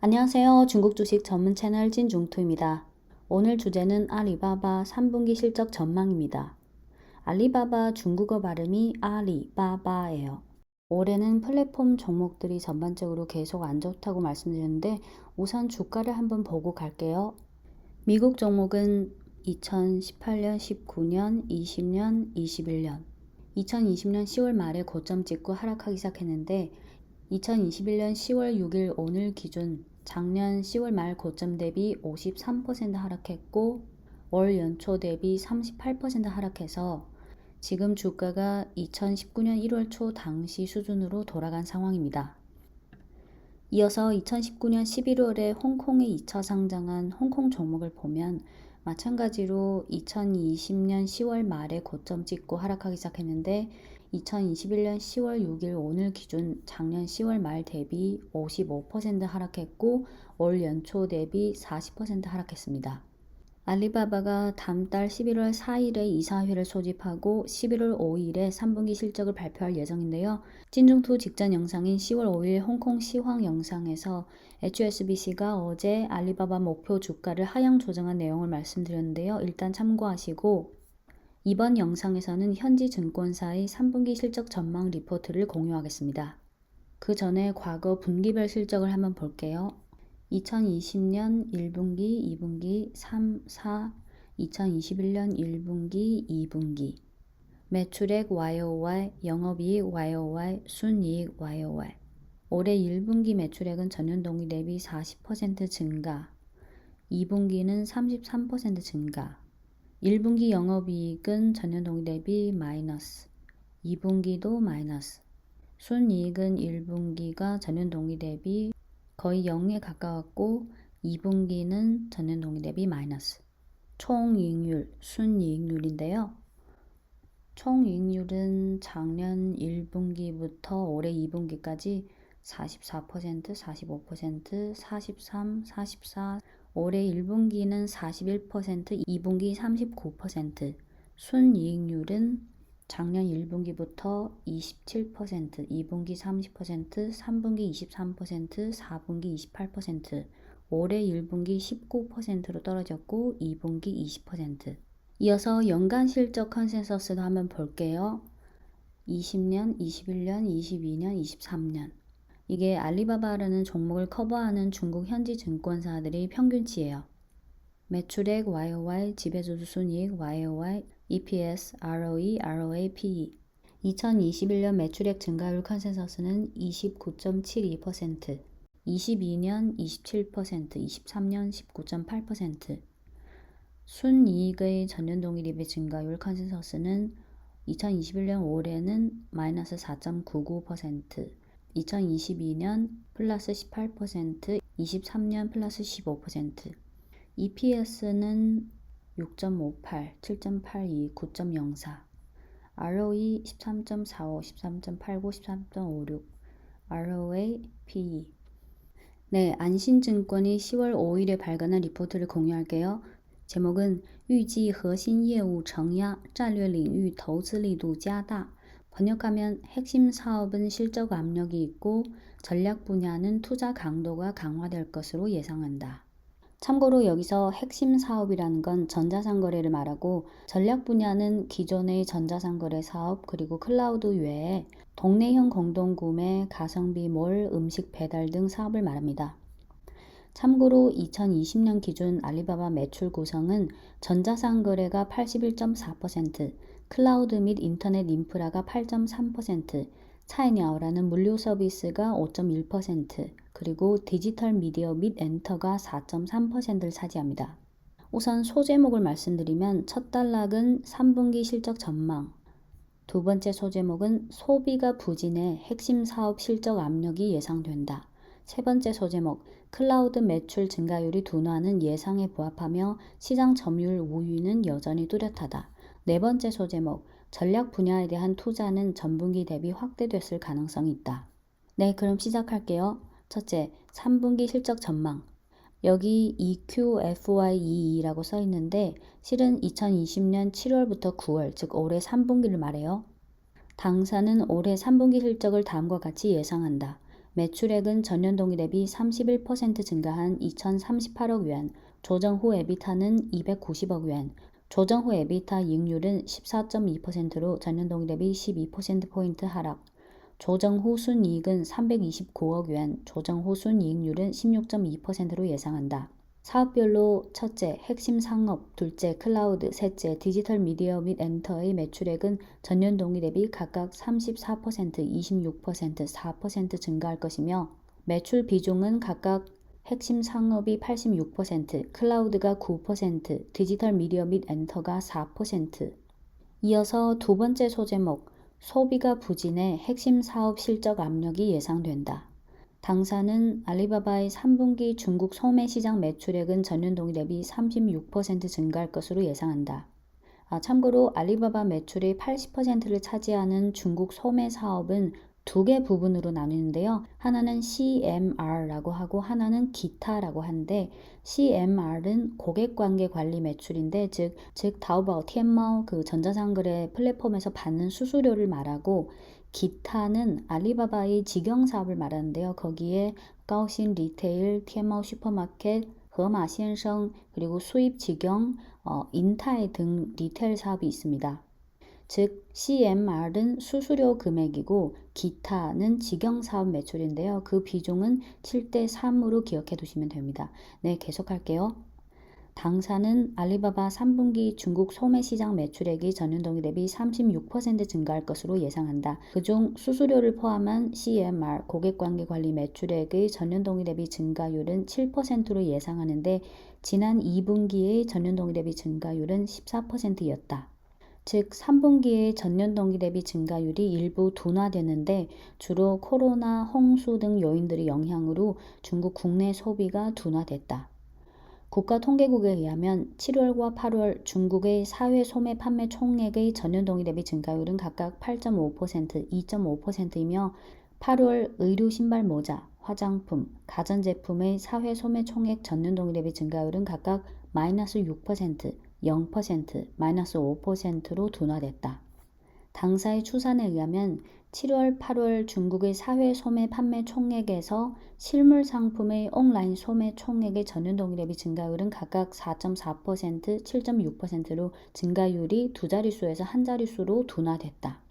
안녕하세요. 중국 주식 전문 채널 진중투입니다. 오늘 주제는 알리바바 3분기 실적 전망입니다. 알리바바 중국어 발음이 아리바바예요. 올해는 플랫폼 종목들이 전반적으로 계속 안 좋다고 말씀드렸는데 우선 주가를 한번 보고 갈게요. 미국 종목은 2018년, 19년, 20년, 21년 2020년 10월 말에 고점 찍고 하락하기 시작했는데 2021년 10월 6일 오늘 기준 작년 10월 말 고점 대비 53% 하락했고 월 연초 대비 38% 하락해서 지금 주가가 2019년 1월 초 당시 수준으로 돌아간 상황입니다. 이어서 2019년 11월에 홍콩에 2차 상장한 홍콩 종목을 보면 마찬가지로 2020년 10월 말에 고점 찍고 하락하기 시작했는데 2021년 10월 6일 오늘 기준 작년 10월 말 대비 55% 하락했고 올 연초 대비 40% 하락했습니다. 알리바바가 다음 달 11월 4일에 이사회를 소집하고 11월 5일에 3분기 실적을 발표할 예정인데요. 찐중투 직전 영상인 10월 5일 홍콩 시황 영상에서 HSBC가 어제 알리바바 목표 주가를 하향 조정한 내용을 말씀드렸는데요. 일단 참고하시고 이번 영상에서는 현지 증권사의 3분기 실적 전망 리포트를 공유하겠습니다. 그 전에 과거 분기별 실적을 한번 볼게요. 2020년 1분기, 2분기, 3, 4, 2021년 1분기, 2분기 매출액 YOY, 영업이익 YOY, 순이익 YOY 올해 1분기 매출액은 전년 동기 대비 40% 증가 2분기는 33% 증가 1분기 영업이익은 전년 동기 대비 마이너스 2분기도 마이너스 순이익은 1분기가 전년 동기 대비 거의 0에 가까웠고 2분기는 전년 동기 대비 마이너스. 총이익률, 순이익률인데요. 총이익률은 작년 1분기부터 올해 2분기까지 44%, 45%, 43, 44, 올해 1분기는 41%, 2분기 39%, 순이익률은 작년 1분기부터 27%, 2분기 30%, 3분기 23%, 4분기 28%, 올해 1분기 19%로 떨어졌고 2분기 20%. 이어서 연간 실적 컨센서스도 한번 볼게요. 20년, 21년, 22년, 23년. 이게 알리바바라는 종목을 커버하는 중국 현지 증권사들의 평균치예요. 매출액 YOY, 지배주주 순이익 YOY, EPS, ROE, ROA, PE 2021년 매출액 증가율 컨센서스는 29.72%, 22년 27%, 23년 19.8%, 순이익의 전년 동기 대비 증가율 컨센서스는 2021년 올해는 마이너스 4.99%, 2022년 플러스 18%, 23년 플러스 15%, EPS는 6.58, 7.82, 9.04, ROE 13.45, 13.89, 13.56, ROA, PE. 네, 안신증권이 10월 5일에 발간한 리포트를 공유할게요. 제목은 预计核心业务承压战略领域投资力度加大 번역하면 핵심 사업은 실적 압력이 있고 전략 분야는 투자 강도가 강화될 것으로 예상한다. 참고로 여기서 핵심 사업이라는 건 전자상거래를 말하고 전략 분야는 기존의 전자상거래 사업 그리고 클라우드 외에 동네형 공동구매, 가성비 몰, 음식 배달 등 사업을 말합니다. 참고로 2020년 기준 알리바바 매출 구성은 전자상거래가 81.4%, 클라우드 및 인터넷 인프라가 8.3%, 차이냐오라는 무료 서비스가 5.1%, 그리고 디지털 미디어 및 엔터가 4.3%를 차지합니다. 우선 소제목을 말씀드리면 첫 단락은 3분기 실적 전망, 두 번째 소제목은 소비가 부진해 핵심 사업 실적 압력이 예상된다. 세 번째 소제목, 클라우드 매출 증가율이 둔화는 예상에 부합하며 시장 점유율 우위는 여전히 뚜렷하다. 네 번째 소제목, 전략 분야에 대한 투자는 전분기 대비 확대됐을 가능성이 있다. 네, 그럼 시작할게요. 첫째, 3분기 실적 전망. 여기 EQFYEE라고 써 있는데 실은 2020년 7월부터 9월, 즉 올해 3분기를 말해요. 당사는 올해 3분기 실적을 다음과 같이 예상한다. 매출액은 전년 동기 대비 31% 증가한 2,038억 yuan, 조정 후 에비타는 290억 yuan, 조정 후 에비타 이익률은 14.2%로 전년 동기 대비 12%포인트 하락, 조정 후 순이익은 329억 yuan, 조정 후 순이익률은 16.2%로 예상한다. 사업별로 첫째, 핵심 상업, 둘째, 클라우드, 셋째, 디지털 미디어 및 엔터의 매출액은 전년 동기 대비 각각 34%, 26%, 4% 증가할 것이며 매출 비중은 각각 핵심 상업이 86%, 클라우드가 9%, 디지털 미디어 및 엔터가 4%. 이어서 두 번째 소제목, 소비가 부진해 핵심 사업 실적 압력이 예상된다. 당사는 알리바바의 3분기 중국 소매 시장 매출액은 전년 동기 대비 36% 증가할 것으로 예상한다. 참고로 알리바바 매출의 80%를 차지하는 중국 소매 사업은 두 개 부분으로 나뉘는데요. 하나는 CMR라고 하고 하나는 기타라고 하는데 CMR은 고객관계 관리 매출인데 즉 타오바오, 티엠마오 그 전자상거래 플랫폼에서 받는 수수료를 말하고 기타는 알리바바의 직영 사업을 말하는데요. 거기에 가오신 리테일, 티엠마오 슈퍼마켓, 허마先生 그리고 수입 직영, 인타이 등 리테일 사업이 있습니다. 즉 CMR은 수수료 금액이고 기타는 직영 사업 매출인데요. 그 비중은 7대 3으로 기억해 두시면 됩니다. 네, 계속할게요. 당사는 알리바바 3분기 중국 소매 시장 매출액이 전년 동기 대비 36% 증가할 것으로 예상한다. 그중 수수료를 포함한 CMR 고객관계 관리 매출액의 전년 동기 대비 증가율은 7%로 예상하는데 지난 2분기의 전년 동기 대비 증가율은 14%였다. 즉 3분기의 전년 동기 대비 증가율이 일부 둔화되는데 주로 코로나, 홍수 등 요인들의 영향으로 중국 국내 소비가 둔화됐다. 국가통계국에 의하면 7월과 8월 중국의 사회 소매 판매 총액의 전년 동기 대비 증가율은 각각 8.5%, 2.5%이며 8월 의류 신발 모자, 화장품, 가전제품의 사회 소매 총액 전년 동기 대비 증가율은 각각 마이너스 6%, 0%, 마이너스 5%로 둔화됐다. 당사의 추산에 의하면 7월, 8월 중국의 사회 소매 판매 총액에서 실물 상품의 온라인 소매 총액의 전년 동기 대비 증가율은 각각 4.4%, 7.6%로 증가율이 두 자릿수에서 한 자릿수로 둔화됐다.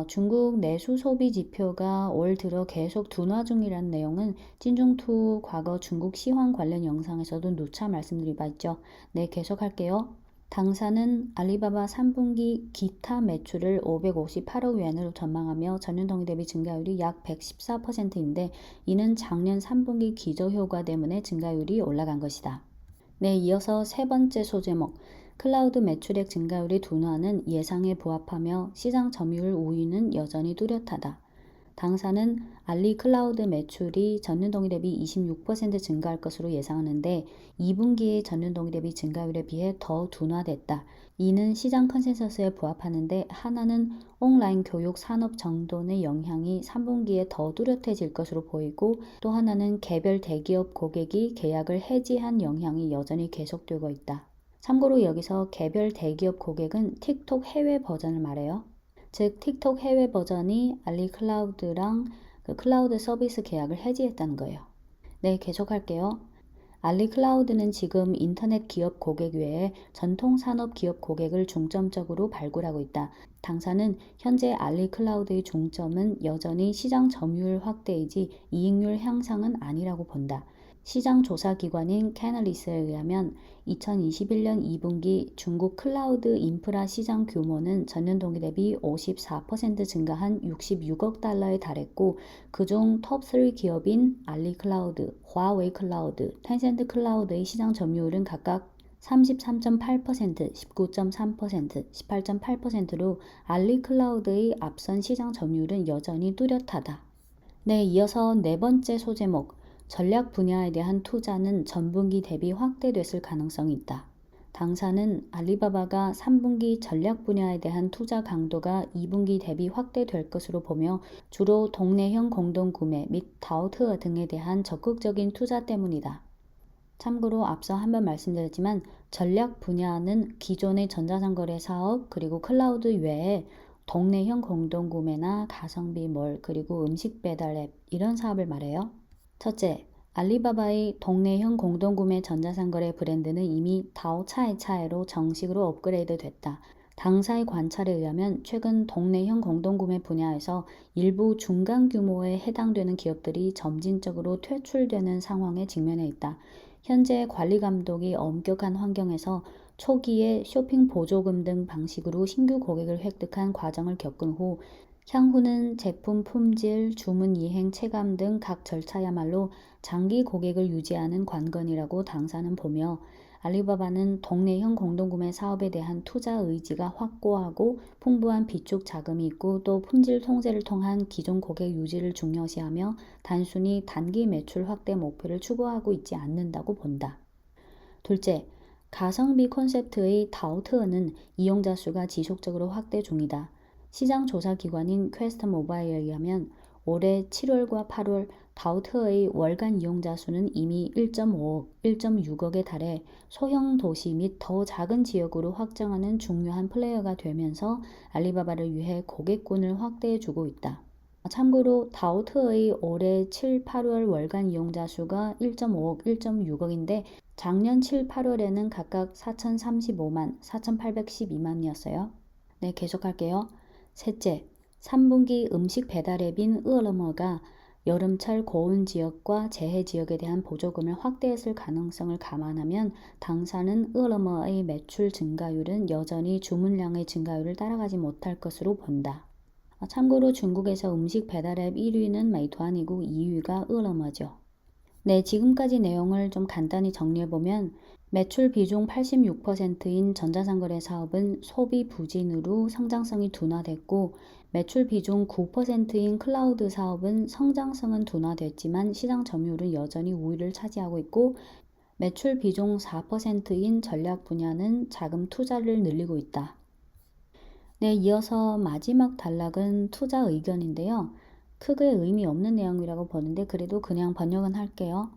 중국 내수 소비 지표가 올 들어 계속 둔화 중이라는 내용은 찐중투 과거 중국 시황 관련 영상에서도 누차 말씀드린 바 있죠. 네, 계속할게요. 당사는 알리바바 3분기 기타 매출을 558억 yuan으로 전망하며 전년 동기 대비 증가율이 약 114%인데 이는 작년 3분기 기저효과 때문에 증가율이 올라간 것이다. 네, 이어서 세 번째 소제목, 클라우드 매출액 증가율의 둔화는 예상에 부합하며 시장 점유율 우위는 여전히 뚜렷하다. 당사는 알리 클라우드 매출이 전년 동기 대비 26% 증가할 것으로 예상하는데 2분기의 전년 동기 대비 증가율에 비해 더 둔화됐다. 이는 시장 컨센서스에 부합하는데 하나는 온라인 교육 산업 정돈의 영향이 3분기에 더 뚜렷해질 것으로 보이고 또 하나는 개별 대기업 고객이 계약을 해지한 영향이 여전히 계속되고 있다. 참고로 여기서 개별 대기업 고객은 틱톡 해외 버전을 말해요. 즉 틱톡 해외 버전이 알리 클라우드랑 그 클라우드 서비스 계약을 해지했다는 거예요. 네, 계속할게요. 알리 클라우드는 지금 인터넷 기업 고객 외에 전통 산업 기업 고객을 중점적으로 발굴하고 있다. 당사는 현재 알리 클라우드의 중점은 여전히 시장 점유율 확대이지 이익률 향상은 아니라고 본다. 시장 조사 기관인 캐널리스에 의하면 2021년 2분기 중국 클라우드 인프라 시장 규모는 전년 동기 대비 54% 증가한 66억 달러에 달했고 그중 톱3 기업인 알리 클라우드, 화웨이 클라우드, 텐센트 클라우드의 시장 점유율은 각각 33.8%, 19.3%, 18.8%로 알리 클라우드의 앞선 시장 점유율은 여전히 뚜렷하다. 네, 이어서 네 번째 소제목, 전략 분야에 대한 투자는 전분기 대비 확대됐을 가능성이 있다. 당사는 알리바바가 3분기 전략 분야에 대한 투자 강도가 2분기 대비 확대될 것으로 보며 주로 동네형 공동구매 및 다오트어 등에 대한 적극적인 투자 때문이다. 참고로 앞서 한번 말씀드렸지만 전략 분야는 기존의 전자상거래 사업 그리고 클라우드 외에 동네형 공동구매나 가성비 몰, 그리고 음식 배달 앱 이런 사업을 말해요. 첫째, 알리바바의 동네형 공동구매 전자상거래 브랜드는 이미 다오차이차이로 정식으로 업그레이드 됐다. 당사의 관찰에 의하면 최근 동네형 공동구매 분야에서 일부 중간 규모에 해당되는 기업들이 점진적으로 퇴출되는 상황에 직면해 있다. 현재 관리 감독이 엄격한 환경에서 초기에 쇼핑 보조금 등 방식으로 신규 고객을 획득한 과정을 겪은 후 향후는 제품 품질, 주문 이행 체감 등 각 절차야말로 장기 고객을 유지하는 관건이라고 당사는 보며, 알리바바는 동네형 공동구매 사업에 대한 투자 의지가 확고하고 풍부한 비축 자금이 있고, 또 품질 통제를 통한 기존 고객 유지를 중요시하며 단순히 단기 매출 확대 목표를 추구하고 있지 않는다고 본다. 둘째, 가성비 콘셉트의 다오트어는 이용자 수가 지속적으로 확대 중이다. 시장 조사 기관인 퀘스트 모바일에 의하면 올해 7월과 8월 다우트의 월간 이용자 수는 이미 1.5억, 1.6억에 달해 소형 도시 및 더 작은 지역으로 확장하는 중요한 플레이어가 되면서 알리바바를 위해 고객군을 확대해주고 있다. 참고로 다우트의 올해 7, 8월 월간 이용자 수가 1.5억, 1.6억인데 작년 7, 8월에는 각각 4,035만, 4,812만이었어요. 네, 계속할게요. 셋째, 3분기 음식 배달 앱인 으어러머가 여름철 고온 지역과 재해 지역에 대한 보조금을 확대했을 가능성을 감안하면 당사는 으어러머의 매출 증가율은 여전히 주문량의 증가율을 따라가지 못할 것으로 본다. 참고로 중국에서 음식 배달 앱 1위는 메이투안이고 2위가 으어러머죠. 네, 지금까지 내용을 좀 간단히 정리해보면, 매출 비중 86%인 전자상거래 사업은 소비 부진으로 성장성이 둔화됐고, 매출 비중 9%인 클라우드 사업은 성장성은 둔화됐지만 시장 점유율은 여전히 우위를 차지하고 있고, 매출 비중 4%인 전략 분야는 자금 투자를 늘리고 있다. 네, 이어서 마지막 단락은 투자 의견인데요. 크게 의미 없는 내용이라고 보는데 그래도 그냥 번역은 할게요.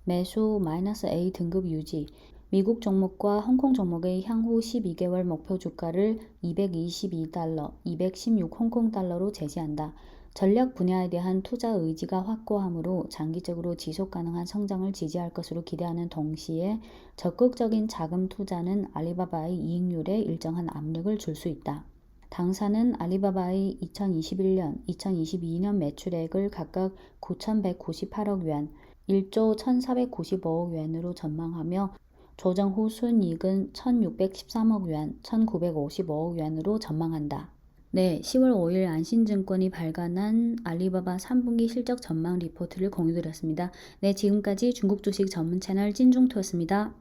매수 -A 등급 유지, 미국 종목과 홍콩 종목의 향후 12개월 목표 주가를 222달러, 216 홍콩 달러로 제시한다. 전략 분야에 대한 투자 의지가 확고하므로 장기적으로 지속 가능한 성장을 지지할 것으로 기대하는 동시에 적극적인 자금 투자는 알리바바의 이익률에 일정한 압력을 줄 수 있다. 당사는 알리바바의 2021년, 2022년 매출액을 각각 9,198억 위안, 1조 1,495억 위안으로 전망하며 조정 후 순이익은 1,613억 위안, 1,955억 위안으로 전망한다. 네, 10월 5일 안신증권이 발간한 알리바바 3분기 실적 전망 리포트를 공유드렸습니다. 네, 지금까지 중국 주식 전문 채널 찐중토였습니다.